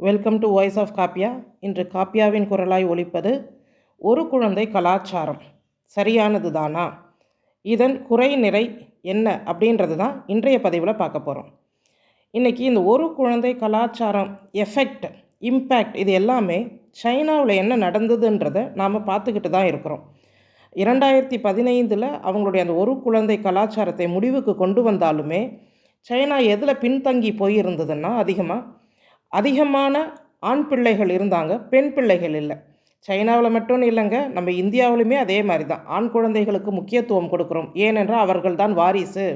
Welcome to voice of காப்பியா. இன்று காப்பியாவின் குரலாய் ஒலிப்பது ஒரு குழந்தை கலாச்சாரம் சரியானது தானா, இதன் குறை நிறை என்ன அப்படின்றது தான் இன்றைய பதிவில் பார்க்க போகிறோம். இன்றைக்கி இந்த ஒரு குழந்தை கலாச்சாரம் எஃபெக்ட், இம்பேக்ட் இது எல்லாமே சைனாவில் என்ன நடந்ததுன்றதை நாம் பார்த்துக்கிட்டு தான் இருக்கிறோம். 2015 அவங்களுடைய அந்த ஒரு குழந்தை கலாச்சாரத்தை முடிவுக்கு கொண்டு வந்தாலுமே சைனா எதில் பின்தங்கி போயிருந்ததுன்னா அதிகமான ஆண் பிள்ளைகள் இருந்தாங்க, பெண் பிள்ளைகள் இல்லை. சைனாவில் மட்டும் இல்லைங்க, நம்ம இந்தியாவிலுமே அதே மாதிரி தான். ஆண் குழந்தைகளுக்கு முக்கியத்துவம் கொடுக்குறோம். ஏனென்றால் அவர்கள் தான் வாரிசு,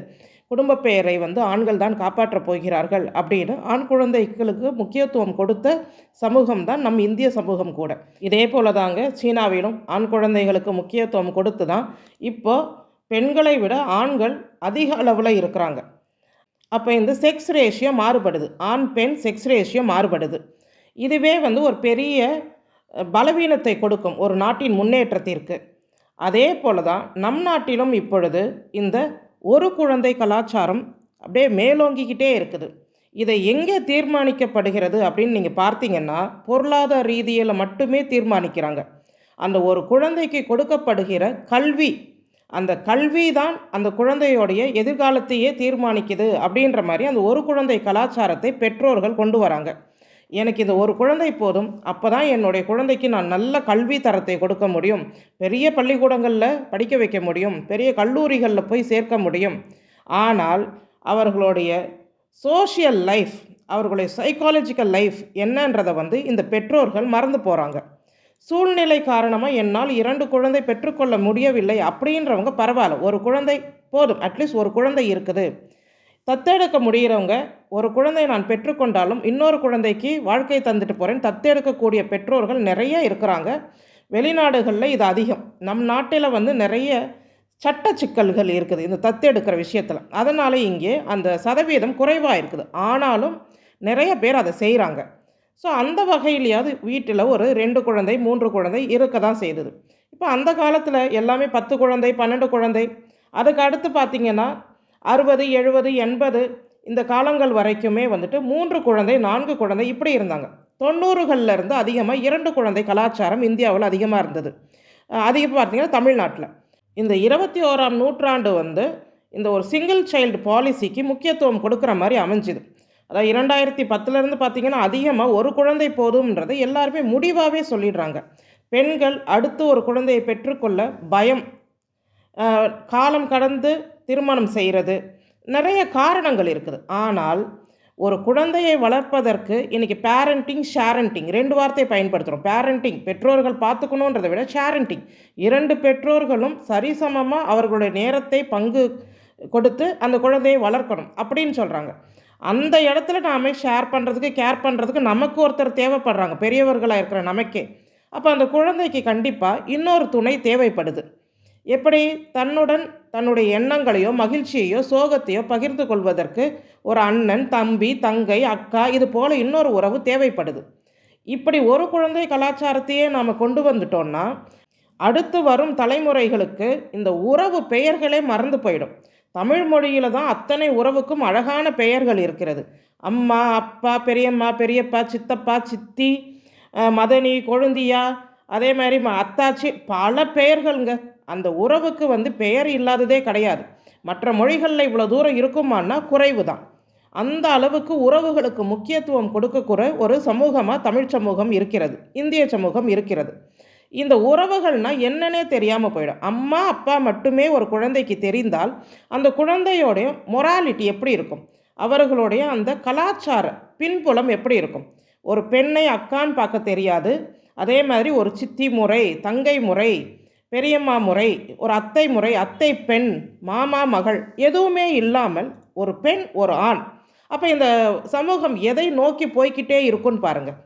குடும்ப பெயரை ஆண்கள் தான் காப்பாற்றப் போகிறார்கள் அப்படின்னு ஆண் குழந்தைகளுக்கு முக்கியத்துவம் கொடுத்த சமூகம் தான் நம் இந்திய சமூகம் கூட. இதே போல தாங்க சீனாவிலும் ஆண் குழந்தைகளுக்கு முக்கியத்துவம் கொடுத்து தான் இப்போ பெண்களை விட ஆண்கள் அதிக அளவில் இருக்கிறாங்க. அப்போ இந்த செக்ஸ் ரேஷியோ மாறுபடுது, ஆண் பெண் செக்ஸ் ரேஷியோ மாறுபடுது. இதுவே ஒரு பெரிய பலவீனத்தை கொடுக்கும் ஒரு நாட்டின் முன்னேற்றத்திற்கு. அதே போல தான் நம் நாட்டிலும் இப்பொழுது இந்த ஒரு குழந்தை கலாச்சாரம் அப்படியே மேலோங்கிக்கிட்டே இருக்குது. இதை எங்கே தீர்மானிக்கப்படுகிறது அப்படின்னு நீங்கள் பார்த்தீங்கன்னா, பொருளாதார ரீதியில் மட்டுமே தீர்மானிக்கிறாங்க. அந்த ஒரு குழந்தைக்கு கொடுக்கப்படுகிற கல்வி, அந்த கல்வி தான் அந்த குழந்தையோடைய எதிர்காலத்தையே தீர்மானிக்குது அப்படின்ற மாதிரி அந்த ஒரு குழந்தை கலாச்சாரத்தை பெற்றோர்கள் கொண்டு வராங்க. எனக்கு இந்த ஒரு குழந்தை போதும், அப்போ தான் என்னுடைய குழந்தைக்கு நான் நல்ல கல்வி தரத்தை கொடுக்க முடியும், பெரிய பள்ளிக்கூடங்களில் படிக்க வைக்க முடியும், பெரிய கல்லூரிகளில் போய் சேர்க்க முடியும். ஆனால் அவர்களுடைய சோஷியல் லைஃப், அவர்களுடைய சைக்காலஜிக்கல் லைஃப் என்னன்றதை இந்த பெற்றோர்கள் மறந்து போகிறாங்க. சூழ்நிலை காரணமாக என்னால் 2 குழந்தை பெற்றுக்கொள்ள முடியவில்லை அப்படின்றவங்க பரவாயில்ல, ஒரு குழந்தை போதும், அட்லீஸ்ட் ஒரு குழந்தை இருக்குது. தத்தெடுக்க முடிகிறவங்க, ஒரு குழந்தை நான் பெற்றுக்கொண்டாலும் இன்னொரு குழந்தைக்கு வாழ்க்கை தந்துட்டு போகிறேன், தத்தெடுக்கக்கூடிய பெற்றோர்கள் நிறைய இருக்கிறாங்க. வெளிநாடுகளில் இது அதிகம். நம் நாட்டில் நிறைய சட்ட சிக்கல்கள் இருக்குது இந்த தத்தெடுக்கிற விஷயத்தில். அதனால் இங்கே அந்த சதவீதம் குறைவாக இருக்குது. ஆனாலும் நிறைய பேர் அதை செய்கிறாங்க. ஸோ அந்த வகையிலையாவது வீட்டில் ஒரு 2 குழந்தை 3 குழந்தை இருக்க தான் செய்தது. இப்போ அந்த காலத்தில் எல்லாமே 10 குழந்தை 12 குழந்தை, அதுக்கு அடுத்து பார்த்திங்கன்னா 60 70 80 இந்த காலங்கள் வரைக்குமே 3 குழந்தை 4 குழந்தை இப்படி இருந்தாங்க. 90களில் இருந்து அதிகமாக 2 குழந்தை கலாச்சாரம் இந்தியாவில் அதிகமாக இருந்தது. அதிகம் பார்த்திங்கன்னா தமிழ்நாட்டில். இந்த 21ஆம் நூற்றாண்டு இந்த ஒரு சிங்கிள் சைல்டு பாலிசிக்கு முக்கியத்துவம் கொடுக்குற மாதிரி அமைஞ்சுது. அதாவது 2010 பார்த்திங்கன்னா அதிகமாக ஒரு குழந்தை போதும்ன்றதை எல்லாருமே முடிவாகவே சொல்லிடுறாங்க. பெண்கள் அடுத்து ஒரு குழந்தையை பெற்றுக்கொள்ள பயம், காலம் கடந்து திருமணம் செய்கிறது, நிறைய காரணங்கள் இருக்குது. ஆனால் ஒரு குழந்தையை வளர்ப்பதற்கு இன்றைக்கி பேரண்டிங் ஷேரண்டிங் 2 வார்த்தையை பயன்படுத்துகிறோம். பேரண்டிங் பெற்றோர்கள் பார்த்துக்கணுன்றதை விட ஷேரண்டிங் 2 பெற்றோர்களும் சரிசமமாக அவர்களுடைய நேரத்தை பங்கு கொடுத்து அந்த குழந்தையை வளர்க்கணும் அப்படின்னு சொல்கிறாங்க. அந்த இடத்துல நாம் ஷேர் பண்ணுறதுக்கு கேர் பண்ணுறதுக்கு நமக்கு ஒருத்தர் தேவைப்படுறாங்க, பெரியவர்களாக இருக்கிற நமக்கே. அப்போ அந்த குழந்தைக்கு கண்டிப்பாக இன்னொரு துணை தேவைப்படுது. எப்படி தன்னுடைய எண்ணங்களையோ மகிழ்ச்சியையோ சோகத்தையோ பகிர்ந்து கொள்வதற்கு ஒரு அண்ணன் தம்பி தங்கை அக்கா இது போல் இன்னொரு உறவு தேவைப்படுது. இப்படி ஒரு குழந்தை கலாச்சாரத்தையே நாம் கொண்டு வந்துட்டோம்னா அடுத்து வரும் தலைமுறைகளுக்கு இந்த உறவு பெயர்களே மறந்து போயிடும். தமிழ் மொழியில் தான் அத்தனை உறவுக்கும் அழகான பெயர்கள் இருக்கிறது. அம்மா அப்பா பெரியம்மா பெரியப்பா சித்தப்பா சித்தி மதனி கொழுந்தியா, அதே மாதிரி அத்தாச்சி, பல பெயர்களுங்க. அந்த உறவுக்கு பெயர் இல்லாததே கிடையாது. மற்ற மொழிகளில் இவ்வளோ தூரம் இருக்குமான்னா குறைவு தான். அந்த அளவுக்கு உறவுகளுக்கு முக்கியத்துவம் கொடுக்கக்கூட ஒரு சமூகமாக தமிழ் சமூகம் இருக்கிறது, இந்திய சமூகம் இருக்கிறது. இந்த உறவுகள்னால் என்னன்னே தெரியாமல் போயிடும். அம்மா அப்பா மட்டுமே ஒரு குழந்தைக்கு தெரிந்தால் அந்த குழந்தையோடைய மொராலிட்டி எப்படி இருக்கும், அவர்களுடைய அந்த கலாச்சார பின்புலம் எப்படி இருக்கும். ஒரு பெண்ணை அக்கான்னு பார்க்க தெரியாது. அதே மாதிரி ஒரு சித்தி முறை, தங்கை முறை, பெரியம்மா முறை, ஒரு அத்தை முறை, அத்தை பெண், மாமா மகள் எதுவுமே இல்லாமல் ஒரு பெண் ஒரு ஆண். அப்போ இந்த சமூகம் எதை நோக்கி போய்கிட்டே இருக்குன்னு பாருங்கள்.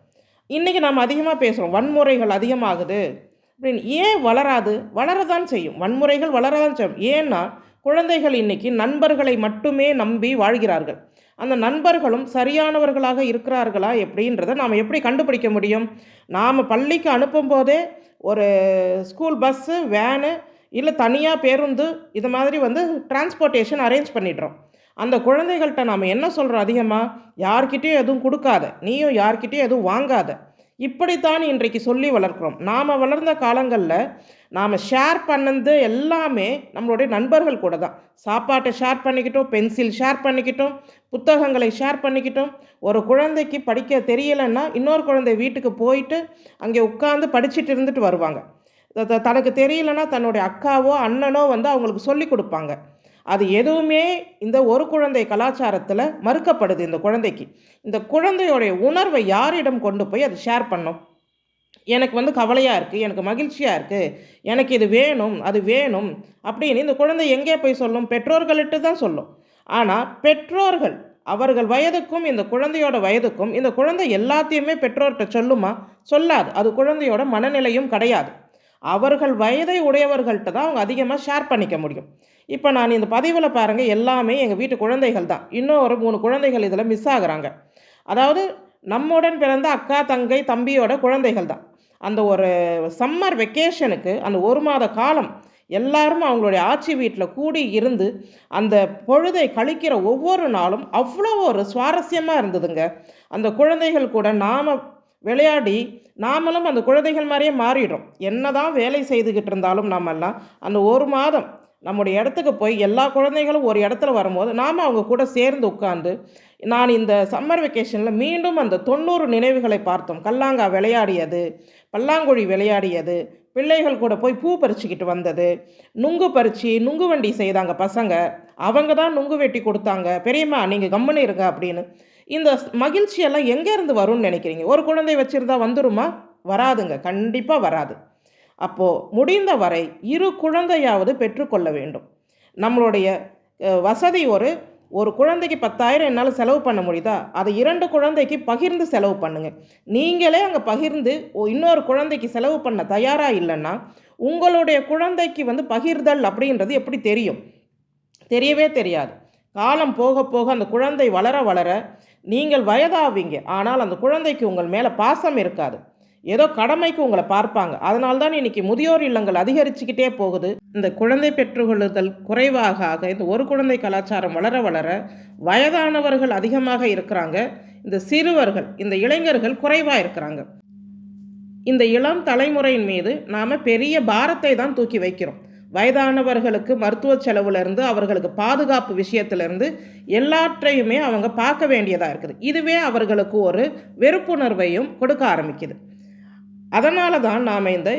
இன்றைக்கி நாம் அதிகமாக பேசுகிறோம், வன்முறைகள் அதிகமாகுது அப்படின்னு. ஏன் வளராது? வளரதான் செய்யும், வன்முறைகள் வளரதான் செய்யும். ஏன்னா குழந்தைகள் இன்றைக்கி நண்பர்களை மட்டுமே நம்பி வாழ்கிறார்கள். அந்த நண்பர்களும் சரியானவர்களாக இருக்கிறார்களா எப்படின்றத நாம் எப்படி கண்டுபிடிக்க முடியும்? நாம் பள்ளிக்கு அனுப்பும் போதே ஒரு ஸ்கூல் பஸ்ஸு, வேனு இல்லை தனியாக பேருந்து இது மாதிரி டிரான்ஸ்போர்ட்டேஷன் அரேஞ்ச் பண்ணிடுறோம். அந்த குழந்தைகள்கிட்ட நாம் என்ன சொல்கிறோம் அதிகமாக? யார்கிட்டேயும் எதுவும் கொடுக்காத, நீயும் யார்கிட்டேயும் எதுவும் வாங்காத, இப்படித்தான் இன்றைக்கு சொல்லி வளர்க்குறோம். நாம் வளர்ந்த காலங்களில் நாம் ஷேர் பண்ணது எல்லாமே நம்மளுடைய நண்பர்கள் கூட தான். சாப்பாட்டை ஷேர் பண்ணிக்கிட்டோம், பென்சில் ஷேர் பண்ணிக்கிட்டோம், புத்தகங்களை ஷேர் பண்ணிக்கிட்டோம். ஒரு குழந்தைக்கு படிக்க தெரியலைன்னா இன்னொரு குழந்தை வீட்டுக்கு போயிட்டு அங்கே உட்காந்து படிச்சுட்டு இருந்துட்டு வருவாங்க. தனக்கு தெரியலன்னா தன்னுடைய அக்காவோ அண்ணனோ வந்து அவங்களுக்கு சொல்லி கொடுப்பாங்க. அது எதுவுமே இந்த ஒரு குழந்தை கலாச்சாரத்தில் மறுக்கப்படுது. இந்த குழந்தைக்கு இந்த குழந்தையோடைய உணர்வை யாரிடம் கொண்டு போய் அது ஷேர் பண்ணும்? எனக்கு வந்து கவலையாக இருக்குது, எனக்கு மகிழ்ச்சியாக இருக்குது, எனக்கு இது வேணும் அது வேணும் அப்படின்னு இந்த குழந்தை எங்கே போய் சொல்லும்? பெற்றோர்கள்கிட்ட தான் சொல்லும். ஆனால் பெற்றோர்கள் அவர்கள் வயதுக்கும் இந்த குழந்தையோட வயதுக்கும் இந்த குழந்தை எல்லாத்தையுமே பெற்றோர்கிட்ட சொல்லுமா? சொல்லாது. அது குழந்தையோட மனநிலையும் கிடையாது. அவர்கள் வயதை உடையவர்கள்ட்ட தான் அவங்க அதிகமாக ஷேர் பண்ணிக்க முடியும். இப்போ நான் இந்த பதிவில் பாருங்கள், எல்லாமே எங்கள் வீட்டு குழந்தைகள் தான். இன்னும் ஒரு 3 குழந்தைகள் இதில் மிஸ் ஆகுறாங்க. அதாவது நம்முடன் பிறந்த அக்கா தங்கை தம்பியோட குழந்தைகள் தான். அந்த ஒரு சம்மர் வெக்கேஷனுக்கு அந்த 1 மாத காலம் எல்லாரும் அவங்களுடைய ஆட்சி வீட்டில் கூடி இருந்து அந்த பொழுதை கழிக்கிற ஒவ்வொரு நாளும் அவ்வளோ ஒரு சுவாரஸ்யமாக இருந்ததுங்க. அந்த குழந்தைகள் கூட நாம் விளையாடி நாமளும் அந்த குழந்தைகள் மாதிரியே மாறிடுறோம். என்ன தான் வேலை செய்துக்கிட்டு இருந்தாலும் நாமெல்லாம் அந்த 1 மாதம் நம்முடைய இடத்துக்கு போய் எல்லா குழந்தைகளும் ஒரு இடத்துல வரும்போது நாம் அவங்க கூட சேர்ந்து உட்காந்து நான் இந்த சம்மர் வெக்கேஷனில் மீண்டும் அந்த 90 நினைவுகளை பார்த்தோம். கல்லாங்கா விளையாடியது, பல்லாங்குழி விளையாடியது, பிள்ளைகள் கூட போய் பூ பறிச்சுக்கிட்டு வந்தது, நுங்கு பறித்து நுங்கு வண்டி செய்தாங்க பசங்க. அவங்க தான் நுங்கு வெட்டி கொடுத்தாங்க. பெரியம்மா நீங்கள் கம்முன்னு இருங்க அப்படின்னு. இந்த மகிழ்ச்சியெல்லாம் எங்கேருந்து வரும்னு நினைக்கிறீங்க? ஒரு குழந்தை வச்சுருந்தா வந்துருமா? வராதுங்க, கண்டிப்பாக வராது. அப்போது முடிந்த வரை 2 குழந்தையாவது பெற்றுக்கொள்ள வேண்டும். நம்மளுடைய வசதி ஒரு குழந்தைக்கு 10,000 என்னால் செலவு பண்ண முடியுதா? அதை 2 குழந்தைக்கு பகிர்ந்து செலவு பண்ணுங்கள். நீங்களே அங்கே பகிர்ந்து இன்னொரு குழந்தைக்கு செலவு பண்ண தயாராக இல்லைன்னா உங்களுடைய குழந்தைக்கு வந்து பகிர்தல் அப்படின்றது எப்படி தெரியும்? தெரியவே தெரியாது. காலம் போக போக அந்த குழந்தை வளர வளர நீங்கள் வயதாவீங்க. ஆனால் அந்த குழந்தைக்கு உங்கள் மேலே பாசம் இருக்காது. ஏதோ கடமைக்கு உங்களை பார்ப்பாங்க. அதனால்தான் இன்றைக்கி முதியோர் இல்லங்கள் அதிகரிச்சுக்கிட்டே போகுது. இந்த குழந்தை பெற்றுக்கொள்ளுதல் குறைவாக ஆக இந்த ஒரு குழந்தை கலாச்சாரம் வளர வளர வயதானவர்கள் அதிகமாக இருக்கிறாங்க. இந்த சிறுவர்கள், இந்த இளைஞர்கள் குறைவாக இருக்கிறாங்க. இந்த இளம் தலைமுறையின் மீது நாம் பெரிய பாரத்தை தான் தூக்கி வைக்கிறோம். வயதானவர்களுக்கு மருத்துவ செலவுலேருந்து அவர்களுக்கு பாதுகாப்பு விஷயத்திலேருந்து எல்லாற்றையுமே அவங்க பார்க்க வேண்டியதாக இருக்குது. இதுவே அவர்களுக்கு ஒரு வெறுப்புணர்வையும் கொடுக்க ஆரம்பிக்குது. அதனால தான் நாம் இந்த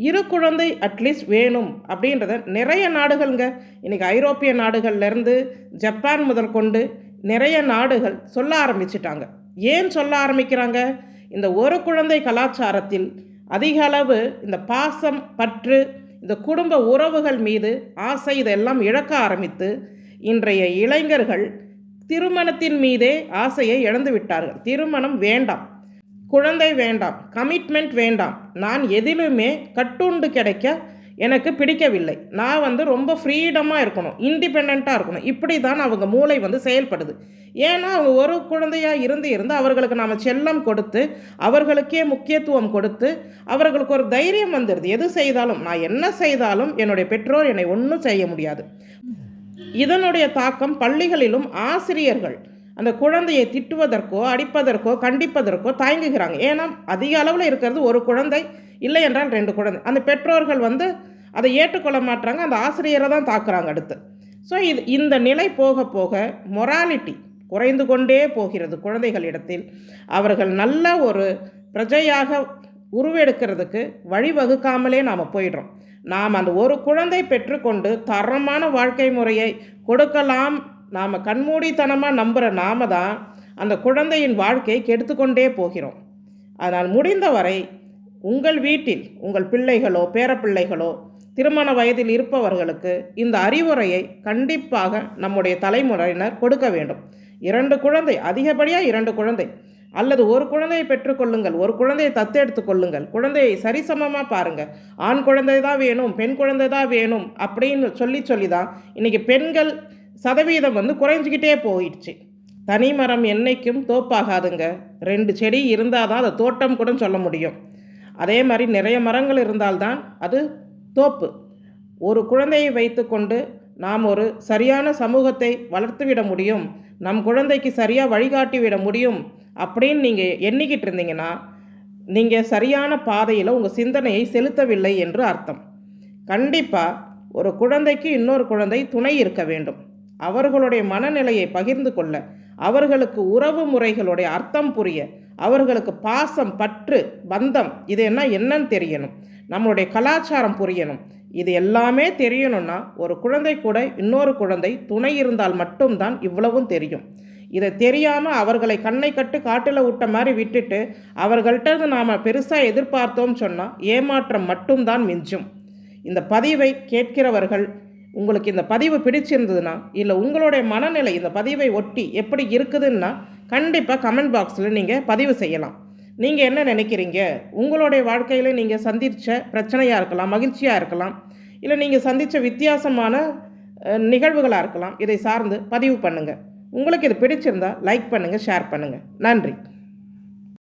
2 குழந்தை அட்லீஸ்ட் வேணும் அப்படின்றத நிறைய நாடுகள்ங்க, இன்றைக்கி ஐரோப்பிய நாடுகள்லேருந்து ஜப்பான் முதல் கொண்டு நிறைய நாடுகள் சொல்ல ஆரம்பிச்சிட்டாங்க. ஏன் சொல்ல ஆரம்பிக்கிறாங்க? இந்த ஒரு குழந்தை கலாச்சாரத்தில் அதிக அளவு இந்த பாசம், பற்று, இந்த குடும்ப உறவுகள் மீது ஆசை இதெல்லாம் இழக்க ஆரம்பித்து இன்றைய இளைஞர்கள் திருமணத்தின் மீதே ஆசையை இழந்து விட்டார்கள். திருமணம் வேண்டாம், குழந்தை வேண்டாம், கமிட்மெண்ட் வேண்டாம், நான் எதிலுமே கட்டுண்டு கிடைக்க எனக்கு பிடிக்கவில்லை, நான் வந்து ரொம்ப ஃப்ரீடமாக இருக்கணும், இண்டிபெண்ட்டாக இருக்கணும், இப்படி தான் அவங்க மூளை வந்து செயல்படுது. ஏன்னா அவங்க ஒரு குழந்தையாக இருந்து அவர்களுக்கு நாம் செல்லம் கொடுத்து அவர்களுக்கே முக்கியத்துவம் கொடுத்து அவர்களுக்கு ஒரு தைரியம் வந்துடுது. எது செய்தாலும், நான் என்ன செய்தாலும் என்னுடைய பெற்றோர் என்னை ஒன்றும் செய்ய முடியாது. இதனுடைய தாக்கம் பள்ளிகளிலும் ஆசிரியர்கள் அந்த குழந்தையை திட்டுவதற்கோ அடிப்பதற்கோ கண்டிப்பதற்கோ தயங்குகிறாங்க. ஏன்னா அதிக அளவில் இருக்கிறது ஒரு குழந்தை, இல்லை என்றால் 2 குழந்தை. அந்த பெற்றோர்கள் வந்து அதை ஏற்றுக்கொள்ள மாட்டாங்க, அந்த ஆசிரியரை தான் தாக்குறாங்க அடுத்து. ஸோ இந்த நிலை போக போக மொராலிட்டி குறைந்து கொண்டே போகிறது குழந்தைகளிடத்தில். அவர்கள் நல்ல ஒரு பிரஜையாக உருவெடுக்கிறதுக்கு வழிவகுக்காமலே நாம் போயிடுறோம். நாம் அந்த ஒரு குழந்தை பெற்றுக்கொண்டு தரமான வாழ்க்கை முறையை கொடுக்கலாம் நாம் கண்மூடித்தனமாக நம்புகிற நாம தான் அந்த குழந்தையின் வாழ்க்கையை கெடுத்துக்கொண்டே போகிறோம். அதனால் முடிந்தவரை உங்கள் வீட்டில் உங்கள் பிள்ளைகளோ பேரப்பிள்ளைகளோ திருமண வயதில் இருப்பவர்களுக்கு இந்த அறிவுரையை கண்டிப்பாக நம்முடைய தலைமுறையினர் கொடுக்க வேண்டும். 2 குழந்தை, அதிகப்படியாக 2 குழந்தை அல்லது ஒரு குழந்தையை பெற்றுக்கொள்ளுங்கள், ஒரு குழந்தையை தத்தெடுத்து கொள்ளுங்கள், குழந்தையை சரிசமமாக பாருங்கள். ஆண் குழந்தை தான் வேணும், பெண் குழந்தை தான் வேணும் அப்படின்னு சொல்லி தான் இன்றைக்கி பெண்கள் சதவீதம் வந்து குறைஞ்சிக்கிட்டே போயிடுச்சு. தனி மரம் என்றைக்கும் தோப்பாகாதுங்க. 2 செடி இருந்தால் தான் அதை தோட்டம் கூட சொல்ல முடியும். அதே மாதிரி நிறைய மரங்கள் இருந்தால்தான் அது தோப்பு. ஒரு குழந்தையை வைத்து கொண்டு நாம் ஒரு சரியான சமூகத்தை வளர்த்துவிட முடியும், நம் குழந்தைக்கு சரியாக வழிகாட்டி விட முடியும் அப்படின்னு நீங்கள் எண்ணிக்கிட்டு இருந்தீங்கன்னா நீங்கள் சரியான பாதையில் உங்கள் சிந்தனையை செலுத்தவில்லை என்று அர்த்தம். கண்டிப்பாக ஒரு குழந்தைக்கு இன்னொரு குழந்தை துணை இருக்க வேண்டும். அவர்களுடைய மனநிலையை பகிர்ந்து கொள்ள, அவர்களுக்கு உறவு முறைகளுடைய அர்த்தம் புரிய, அவர்களுக்கு பாசம், பற்று, பந்தம் இது என்னன்னு தெரியணும். நம்மளுடைய கலாச்சாரம் புரியணும். இது எல்லாமே தெரியணும்னா ஒரு குழந்தை கூட இன்னொரு குழந்தை துணை இருந்தால் மட்டும்தான் இவ்வளவும் தெரியும். இதை தெரியாமல் அவர்களை கண்ணை கட்டு காட்டில் விட்ட மாதிரி விட்டுட்டு அவர்கள்ட்ட நாம் பெருசாக எதிர்பார்த்தோம் சொன்னால் ஏமாற்றம் மட்டும்தான் மிஞ்சும். இந்த பதிவை கேட்கிறவர்கள் உங்களுக்கு இந்த பதிவு பிடிச்சிருந்ததுன்னா, இல்லை உங்களுடைய மனநிலை இந்த பதிவை ஒட்டி எப்படி இருக்குதுன்னா கண்டிப்பாக கமெண்ட் பாக்ஸில் நீங்கள் பதிவு செய்யலாம். நீங்கள் என்ன நினைக்கிறீங்க? உங்களுடைய வாழ்க்கையில் நீங்கள் சந்தித்த பிரச்சனையாக இருக்கலாம், மகிழ்ச்சியாக இருக்கலாம், இல்லை நீங்கள் சந்தித்த வித்தியாசமான நிகழ்வுகளாக இருக்கலாம். இதை சார்ந்து பதிவு பண்ணுங்கள். உங்களுக்கு இது பிடிச்சிருந்தால் லைக் பண்ணுங்கள், ஷேர் பண்ணுங்கள். நன்றி.